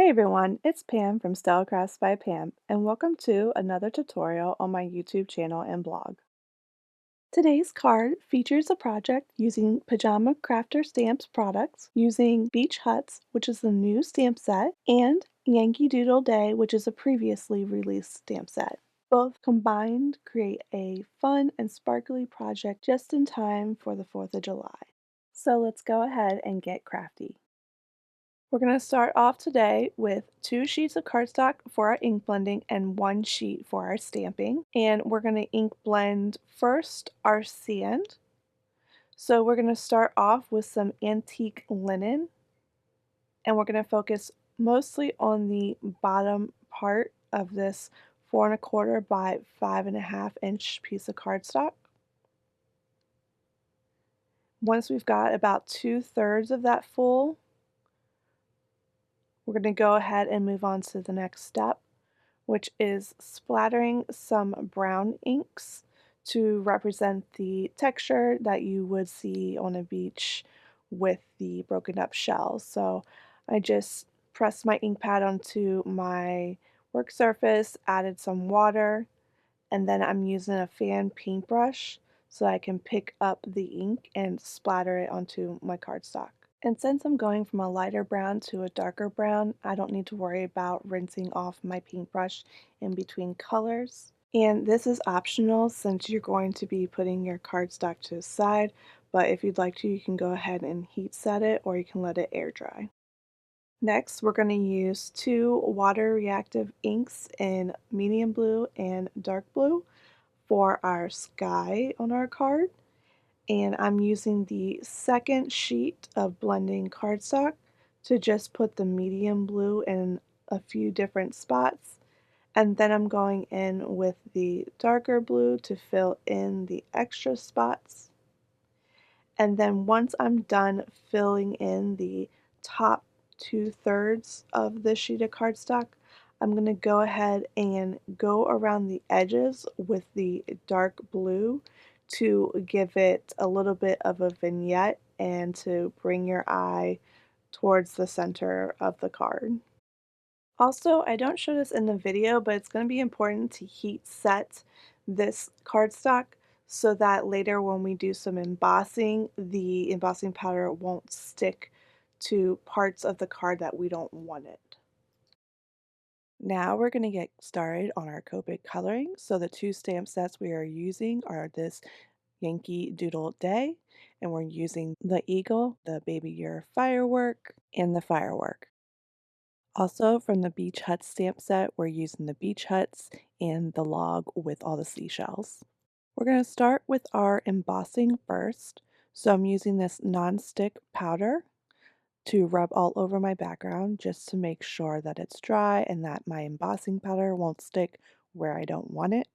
Hey everyone, it's Pam from Style Crafts by Pam, and welcome to another tutorial on my YouTube channel and blog. Today's card features a project using Pajama Crafter Stamps products, using Beach Huts, which is the new stamp set, and Yankee Doodle Day, which is a previously released stamp set. Both combined create a fun and sparkly project just in time for the 4th of July. So let's go ahead and get crafty. We're going to start off today with 2 sheets of cardstock for our ink blending and 1 sheet for our stamping. And we're going to ink blend first our sand. So we're going to start off with some antique linen, and we're going to focus mostly on the bottom part of this 4 1/4 by 5 1/2 inch piece of cardstock. Once we've got about 2/3 of that full, we're going to go ahead and move on to the next step, which is splattering some brown inks to represent the texture that you would see on a beach with the broken up shells. So I just pressed my ink pad onto my work surface, added some water, and then I'm using a fan paintbrush so I can pick up the ink and splatter it onto my cardstock. And since I'm going from a lighter brown to a darker brown, I don't need to worry about rinsing off my paintbrush in between colors. And this is optional since you're going to be putting your cardstock to the side, but if you'd like to, you can go ahead and heat set it or you can let it air dry. Next, we're going to use 2 water reactive inks in medium blue and dark blue for our sky on our card. And I'm using the second sheet of blending cardstock to just put the medium blue in a few different spots, and then I'm going in with the darker blue to fill in the extra spots. And then once I'm done filling in the top 2/3 of the sheet of cardstock, I'm going to go ahead and go around the edges with the dark blue to give it a little bit of a vignette and to bring your eye towards the center of the card. Also, I don't show this in the video, but it's going to be important to heat set this cardstock so that later when we do some embossing, the embossing powder won't stick to parts of the card that we don't want it. Now we're going to get started on our Copic coloring. So the 2 stamp sets we are using are this Yankee Doodle Day, and we're using the eagle, the baby year firework, and the firework. Also from the Beach Hut stamp set, we're using the beach huts and the log with all the seashells. We're going to start with our embossing first. So I'm using this non-stick powder to rub all over my background just to make sure that it's dry and that my embossing powder won't stick where I don't want it.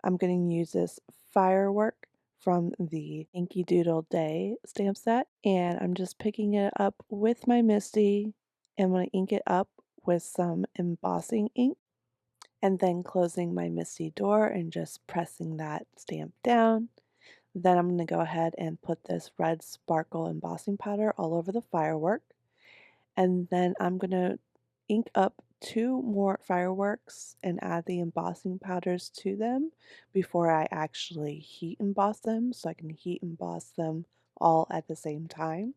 I'm going to use this firework from the Yankee Doodle Day stamp set, and I'm just picking it up with my Misty. I'm going to ink it up with some embossing ink and then closing my Misty door and just pressing that stamp down. Then I'm going to go ahead and put this red sparkle embossing powder all over the firework, and then I'm going to ink up 2 more fireworks and add the embossing powders to them before I actually heat emboss them, so I can heat emboss them all at the same time.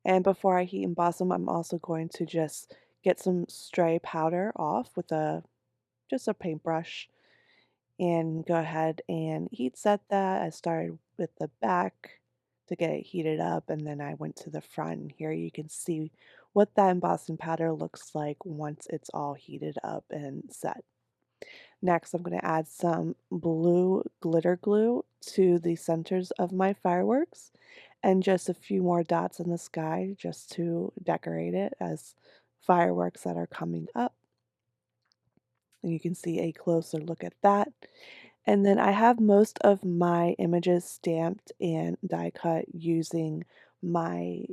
And before I heat emboss them, I'm also going to just get some stray powder off with just a paintbrush and go ahead and heat set that. I started with the back to get it heated up, and then I went to the front, and here you can see what that embossing powder looks like once it's all heated up and set. Next, I'm going to add some blue glitter glue to the centers of my fireworks and just a few more dots in the sky just to decorate it as fireworks that are coming up. And you can see a closer look at that. And then I have most of my images stamped and die cut using my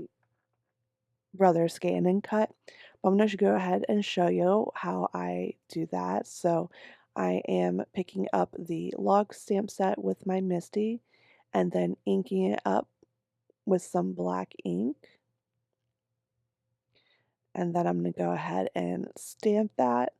brother's scan and cut. But I'm going to go ahead and show you how I do that. So I am picking up the log stamp set with my Misty and then inking it up with some black ink. And then I'm going to go ahead and stamp that.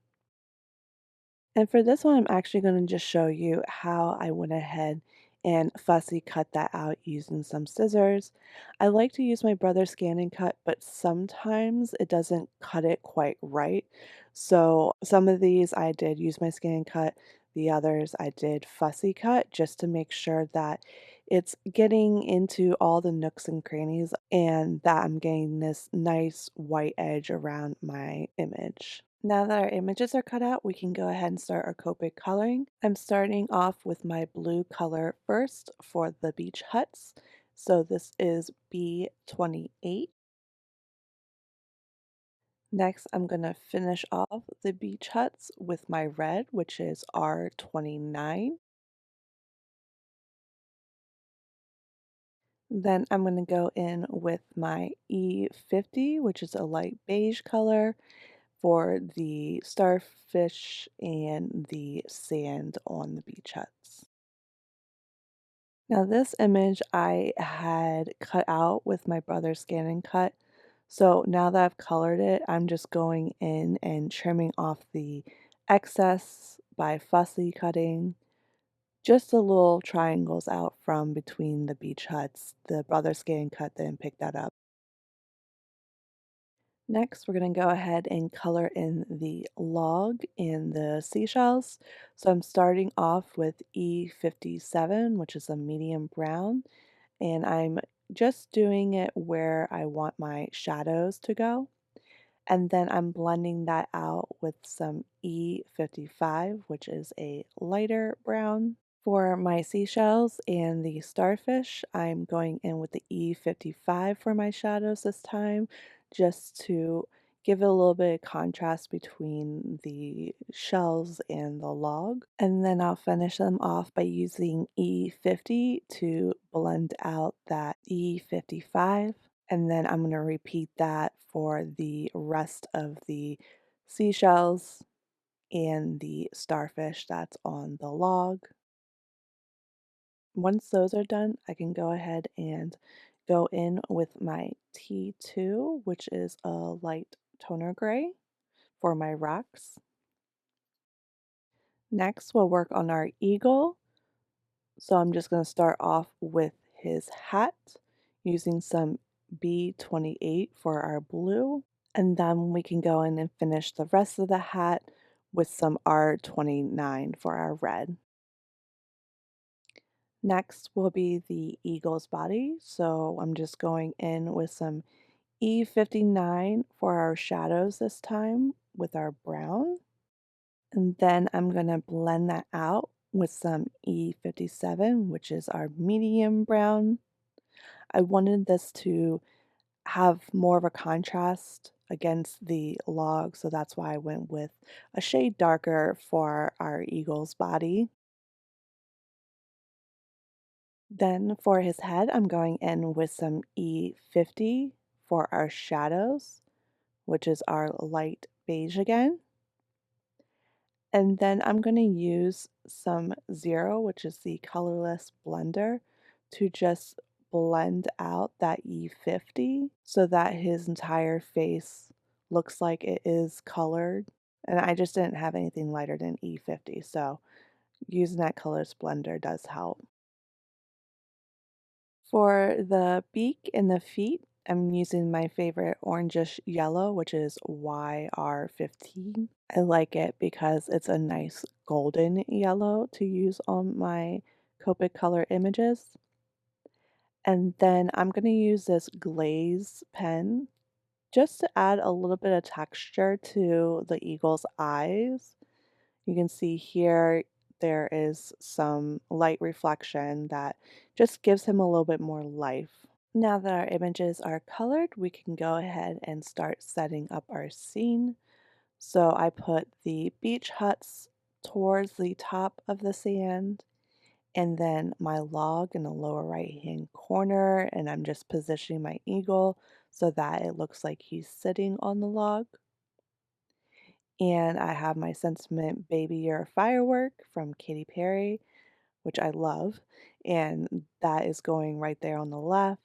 And for this one, I'm actually going to just show you how I went ahead and fussy cut that out using some scissors. I like to use my brother's scan and cut, but sometimes it doesn't cut it quite right. So some of these I did use my scan and cut. The others I did fussy cut just to make sure that it's getting into all the nooks and crannies and that I'm getting this nice white edge around my image. Now that our images are cut out, we can go ahead and start our Copic coloring. I'm starting off with my blue color first for the beach huts. So this is B28. Next, I'm going to finish off the beach huts with my red, which is R29. Then I'm going to go in with my E50, which is a light beige color for the starfish and the sand on the beach huts. Now this image I had cut out with my brother's scan and cut. So now that I've colored it, I'm just going in and trimming off the excess by fussy cutting. Just the little triangles out from between the beach huts. The brother's scan and cut didn't pick that up. Next, we're going to go ahead and color in the log and the seashells. So I'm starting off with E57, which is a medium brown, and I'm just doing it where I want my shadows to go. And then I'm blending that out with some E55, which is a lighter brown. For my seashells and the starfish, I'm going in with the E55 for my shadows this time, just to give it a little bit of contrast between the shells and the log. And then I'll finish them off by using E50 to blend out that E55. And then I'm going to repeat that for the rest of the seashells and the starfish that's on the log. Once those are done, I can go ahead and go in with my T2, which is a light toner gray for my rocks. Next, we'll work on our eagle. So I'm just going to start off with his hat using some B28 for our blue. And then we can go in and finish the rest of the hat with some R29 for our red. Next will be the eagle's body. So I'm just going in with some E59 for our shadows this time with our brown. And then I'm going to blend that out with some E57, which is our medium brown. I wanted this to have more of a contrast against the log, so that's why I went with a shade darker for our eagle's body. Then for his head, I'm going in with some E50 for our shadows, which is our light beige again. And then I'm going to use some zero, which is the colorless blender, to just blend out that E50 so that his entire face looks like it is colored. And I just didn't have anything lighter than E50, so using that colorless blender does help. For the beak and the feet, I'm using my favorite orangish yellow, which is YR15. I like it because it's a nice golden yellow to use on my Copic color images. And then I'm going to use this glaze pen just to add a little bit of texture to the eagle's eyes. You can see here there is some light reflection that just gives him a little bit more life. Now that our images are colored, we can go ahead and start setting up our scene. So I put the beach huts towards the top of the sand and then my log in the lower right hand corner, and I'm just positioning my eagle so that it looks like he's sitting on the log. And I have my sentiment Baby You're a Firework from Katy Perry, which I love, and that is going right there on the left.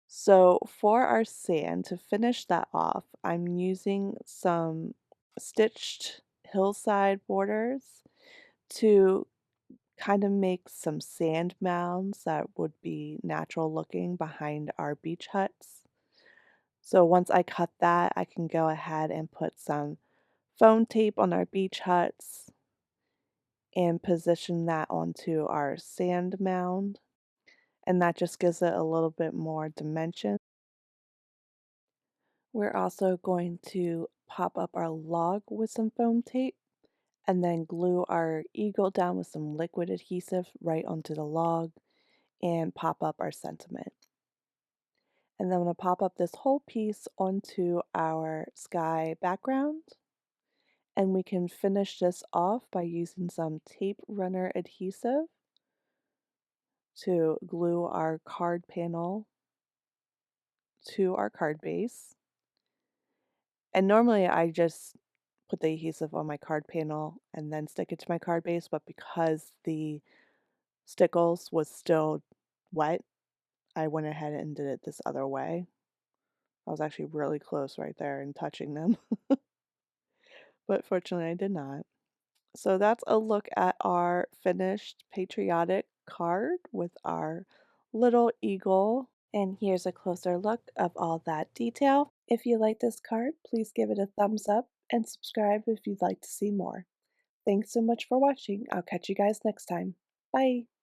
So for our sand, to finish that off, I'm using some stitched hillside borders to kind of make some sand mounds that would be natural looking behind our beach huts. So once I cut that, I can go ahead and put some foam tape on our beach huts and position that onto our sand mound. And that just gives it a little bit more dimension. We're also going to pop up our log with some foam tape and then glue our eagle down with some liquid adhesive right onto the log and pop up our sentiment. And then I'm going to pop up this whole piece onto our sky background. And we can finish this off by using some tape runner adhesive to glue our card panel to our card base. And normally I just put the adhesive on my card panel and then stick it to my card base, but because the stickles was still wet, I went ahead and did it this other way. I was actually really close right there and touching them, but fortunately I did not. So that's a look at our finished patriotic card with our little eagle. And here's a closer look of all that detail. If you like this card, please give it a thumbs up and subscribe if you'd like to see more. Thanks so much for watching. I'll catch you guys next time. Bye.